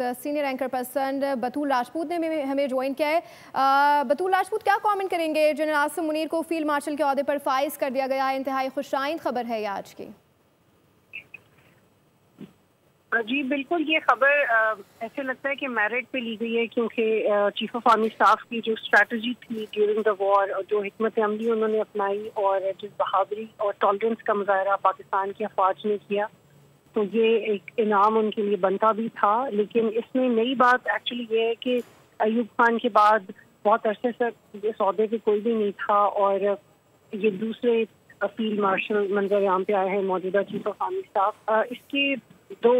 वक्त senior anchor person बतूल राजपूत ने हमें ज्वाइन किया है। बतूल राजपूत, क्या कमेंट करेंगे? जनरल आसिम मुनीर को फील्ड मार्शल के ओहदे पर फाइज कर दिया गया, इंतहाई खुशाइंद खबर है ये आज की। जी बिल्कुल, ये खबर ऐसे लगता है कि मेरिट पे ली गई है, क्योंकि चीफ ऑफ आर्मी स्टाफ की जो स्ट्रैटेजी थी ड्यूरिंग द वॉर, जो हिकमत अमली उन्होंने अपनाई और जिस बहादुरी और टॉलरेंस का मुजाहरा पाकिस्तान की अफवाज ने किया, तो ये एक इनाम उनके लिए बनता भी था। लेकिन इसमें नई बात एक्चुअली ये है कि अयूब खान के बाद बहुत अरसे से इस ओहदे पे कोई भी नहीं था और ये दूसरे फील्ड मार्शल मंजर आम पे आए हैं, मौजूदा चीफ ऑफ आर्मी स्टाफ। इसके दो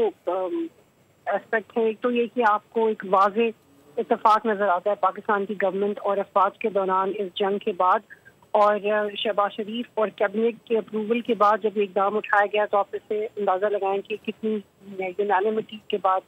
एस्पेक्ट है। एक तो ये कि आपको एक वाज़े इत्तेफाक नजर आता है पाकिस्तान की गवर्नमेंट और अफवाज के दौरान इस जंग के बाद, और शहबाज शरीफ और कैबिनेट के अप्रूवल के बाद जब इकदाम उठाया गया तो आप इससे अंदाज़ा लगाएं कि कितनी यूनानिमिटी के बाद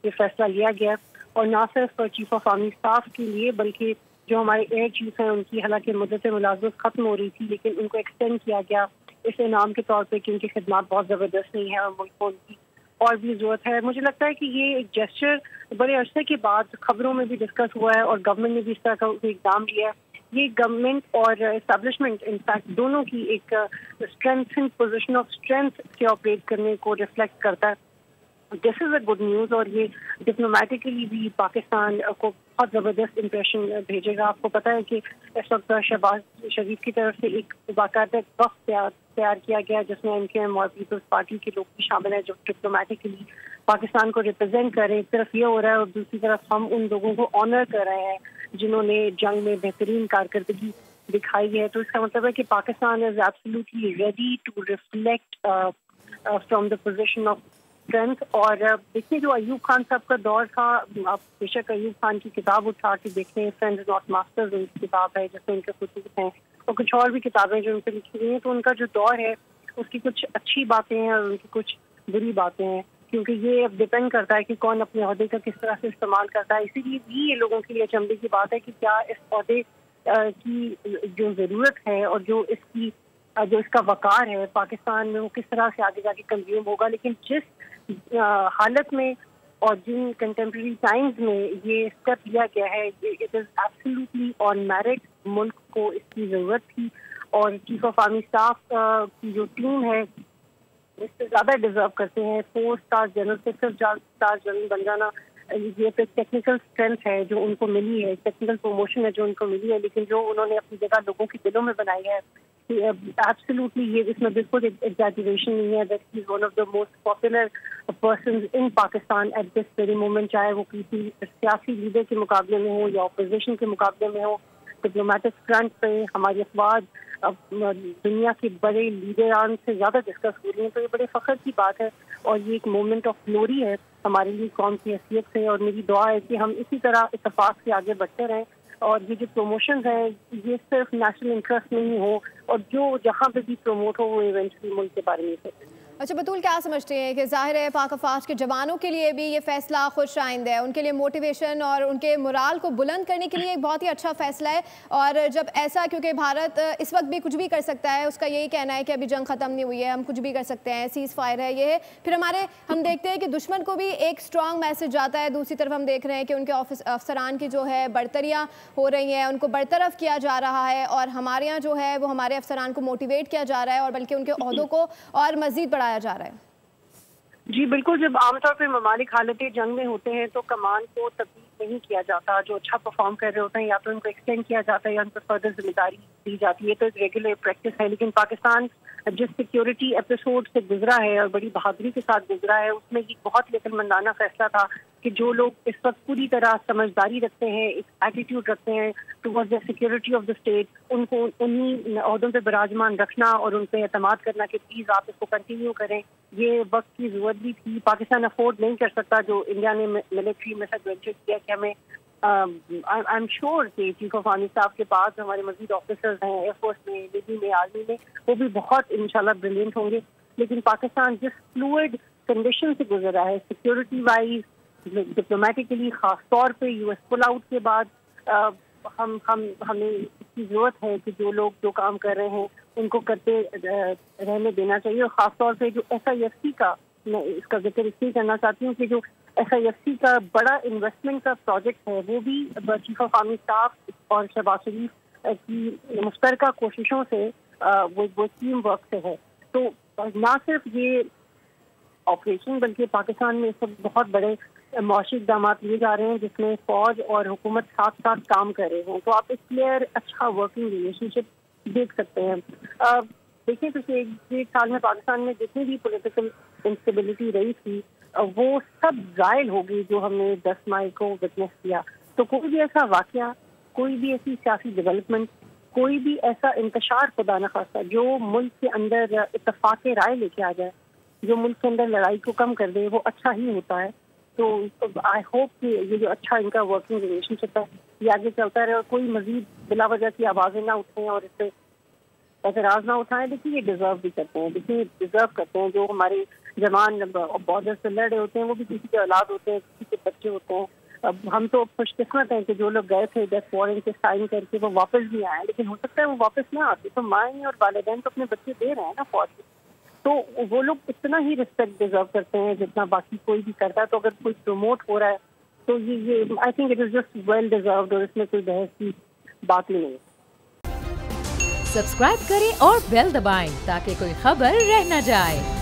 ये फैसला लिया गया। और ना सिर्फ चीफ ऑफ आर्मी स्टाफ के लिए बल्कि जो हमारे एयर चीफ हैं उनकी हालांकि मुद्दत मुलाजमत खत्म हो रही थी, लेकिन उनको एक्सटेंड किया गया इस इनाम के तौर पर कि उनकी खिदमत बहुत ज़बरदस्त नहीं है और मुल्क को उनकी और भी ज़रूरत है। मुझे लगता है कि ये एक जेस्चर बड़े अरसे के बाद खबरों में भी डिस्कस हुआ है और गवर्नमेंट ने भी इस तरह का इकदाम लिया है। ये गवर्नमेंट और एस्टेब्लिशमेंट इनफैक्ट दोनों की एक स्ट्रेंथन पोजीशन ऑफ स्ट्रेंथ से ऑपरेट करने को रिफ्लेक्ट करता है। This is a good news और ये डिप्लोमेटिकली भी पाकिस्तान को बहुत ज़बरदस्त इंप्रेशन भेजेगा। आपको पता है कि इस वक्त शहबाज शरीफ की तरफ से एक बाकायदा वक्त तैयार किया गया जिसमें MKM और पीपल्स पार्टी के लोग भी शामिल हैं जो डिप्लोमेटिकली पाकिस्तान को रिप्रेजेंट कर रहे हैं। एक तरफ ये हो रहा है और दूसरी तरफ हम उन लोगों को ऑनर कर रहे हैं जिन्होंने जंग में बेहतरीन कारकर्दगी दिखाई है। तो इसका मतलब है कि Pakistan is absolutely ready to reflect from the position of strength. और देखिए जो अयूब खान साहब का दौर था, आप बेशक अयूब खान की किताब उठा के देखें, फ्रेंड्स नॉट मास्टर्स उनकी किताब है जिसमें उनके खुतूत हैं और कुछ और भी किताबें जो उनसे लिखी हुई हैं, तो उनका जो दौर है उसकी कुछ अच्छी बातें हैं और उनकी कुछ बुरी बातें हैं, क्योंकि ये अब डिपेंड करता है कि कौन अपने ओहदे का किस तरह से इस्तेमाल करता है। इसीलिए भी ये लोगों के लिए अचंभे की बात है कि क्या इस ओहदे की जो ज़रूरत है और जो इसका वकार है पाकिस्तान में वो किस तरह से आगे जाके कंज्यूम होगा। लेकिन जिस हालत में और जिन कंटेम्प्रेरी टाइम्स में ये स्टेप लिया गया है, it is absolutely on merit. मुल्क को इसकी ज़रूरत थी और चीफ ऑफ आर्मी स्टाफ की जो टीम है इससे ज़्यादा डिजर्व करते हैं। 4 स्टार जनरल से सिर्फ 4 स्टार जनरल बन जाना ये तो टेक्निकल स्ट्रेंथ है जो उनको मिली है, टेक्निकल प्रमोशन है जो उनको मिली है, लेकिन जो उन्होंने अपनी जगह लोगों के दिलों में बनाई है एब्सोल्युटली ये इसमें बिल्कुल एग्जैजरेशन नहीं है। That he is one of the most popular person in Pakistan at this very moment, चाहे वो किसी सियासी लीडर के मुकाबले में हो या अपोजिशन के मुकाबले में हो। डिप्लोमेटिक फ्रंट पे हमारी अफवाज दुनिया के बड़े लीडरान से ज़्यादा डिस्कस हो रही हैं, तो ये बड़े फ़ख्र की बात है और ये एक मोमेंट ऑफ ग्लोरी है हमारे लिए कौम की हैसियत से। और मेरी दुआ है कि हम इसी तरह इत्तेफाक से आगे बढ़ते रहें और ये जो प्रमोशंस हैं ये सिर्फ नेशनल इंटरेस्ट में ही हो और जो जहाँ पे भी प्रमोट हो वो इवेंचुअली मुल्क के बारे में सोचें। अच्छा बतूल, क्या समझते हैं कि ज़ाहिर है पाक अफवाज के जवानों के लिए भी ये फ़ैसला खुश आइंद है, उनके लिए मोटिवेशन और उनके मोराल को बुलंद करने के लिए एक बहुत ही अच्छा फ़ैसला है। और जब ऐसा, क्योंकि भारत इस वक्त भी कुछ भी कर सकता है, उसका यही कहना है कि अभी जंग ख़त्म नहीं हुई है, हम कुछ भी कर सकते हैं, सीज़ फायर है, ये है। फिर हम देखते हैं कि दुश्मन को भी एक स्ट्रॉन्ग मैसेज जाता है। दूसरी तरफ हम देख रहे हैं कि उनके अफसरान की जो है बढ़तरियाँ हो रही हैं, उनको बरतरफ किया जा रहा है और हमारे यहाँ जो है वो हमारे अफसरान को मोटिवेट किया जा रहा है और बल्कि उनके ओहदों को और मज़ीद बढ़ाया जा रहा है। जी बिल्कुल, जब आमतौर पर ममालिक हालत जंग में होते हैं तो कमान को तब्दील नहीं किया जाता। जो अच्छा परफॉर्म कर रहे होते हैं या तो उनको एक्सटेंड किया जाता है या उन पर फर्दर जिम्मेदारी दी जाती है, तो एक रेगुलर प्रैक्टिस है। लेकिन पाकिस्तान जिस सिक्योरिटी एपिसोड से गुजरा है और बड़ी बहादुरी के साथ गुजरा है, उसमें ये बहुत यकीनमंदाना फैसला था कि जो लोग इस वक्त पूरी तरह समझदारी रखते हैं, एक एटीट्यूड रखते हैं towards the security of the state, उनको उन्हीं ओहदों पे विराजमान रखना और उन पर एतमाद करना कि प्लीज़ आप इसको कंटिन्यू करें। ये वक्त की ज़रूरत भी थी। पाकिस्तान अफोर्ड नहीं कर सकता जो इंडिया ने मिलिट्री में एडवेंचर किया कि हमें आई एम श्योर कि चीफ ऑफ आर्मी स्टाफ के पास हमारे मजीद ऑफिसर्स हैं एयरफोर्स में, नेवी में, आर्मी में, वो भी बहुत इंशाल्लाह ब्रिलियंट होंगे। लेकिन पाकिस्तान जिस फ्लूइड कंडीशन से गुजर रहा है सिक्योरिटी वाइज, डिप्लोमेटिकली, खास तौर पे यूएस पुल आउट के बाद हमें इसकी ज़रूरत है कि जो लोग जो काम कर रहे हैं उनको करते रहने देना चाहिए। और ख़ास तौर पे जो SIFC का, मैं इसका जिक्र इसलिए करना चाहती हूँ कि जो SIFC کا بڑا انویسٹمنٹ کا پروجیکٹ ہے، وہ بھی چیف آف آرمی اسٹاف اور شہباز شریف کی مشترکہ کوششوں سے وہ ٹیم ورک سے ہے. تو نہ صرف یہ آپریشن بلکہ پاکستان میں اس وقت بہت بڑے معاشی اقدامات لیے جا رہے ہیں جس میں فوج اور حکومت ساتھ ساتھ کام کر رہے ہیں. تو آپ اس کلیئر اچھا ورکنگ ریلیشن شپ دیکھ سکتے ہیں. دیکھیں پچھلے ایک سال میں پاکستان میں جتنی بھی پولیٹیکل انسٹیبلٹی رہی تھی وہ سب زائل ہو گئی جو ہم نے 10 مئی کو وٹنس کیا. تو کوئی بھی ایسا واقعہ، کوئی بھی ایسی سیاسی ڈیولپمنٹ، کوئی بھی ایسا انتشار خدا نخواستہ جو ملک کے اندر اتفاق رائے لے کے آ جائے، جو ملک کے اندر لڑائی کو کم کر دے، وہ اچھا ہی ہوتا ہے. تو آئی ہوپ کہ یہ جو اچھا ان کا ورکنگ ریلیشن شپ ہے یہ آگے چلتا رہے اور کوئی مزید بلا وجہ کی آوازیں نہ اٹھیں اور اس سے اعتراض نہ اٹھائیں. دیکھیے یہ ڈیزرو بھی کرتے ہیں، دیکھیے ڈیزرو کرتے ہیں. جو ہمارے جوان بارڈر سے لڑ رہے ہوتے ہیں وہ بھی کسی کے اولاد ہوتے ہیں، کسی کے بچے ہوتے ہیں. اب ہم تو خوش قسمت ہیں کہ جو لوگ گئے تھے ڈیتھ وارنٹ کے سائن کر کے وہ واپس بھی آئے، لیکن ہو سکتا ہے وہ واپس نہ آتے. تو مائیں اور والدین تو اپنے بچے دے رہے ہیں نا فوج میں، تو وہ لوگ اتنا ہی رسپیکٹ ڈیزرو کرتے ہیں جتنا باقی کوئی بھی کرتا ہے. تو اگر کوئی پروموٹ ہو رہا ہے تو یہ I think it is just well deserved اور اس میں کوئی بحث کی بات نہیں ہے. سبسکرائب کریں اور بیل دبائیں تاکہ کوئی خبر رہ نہ جائے.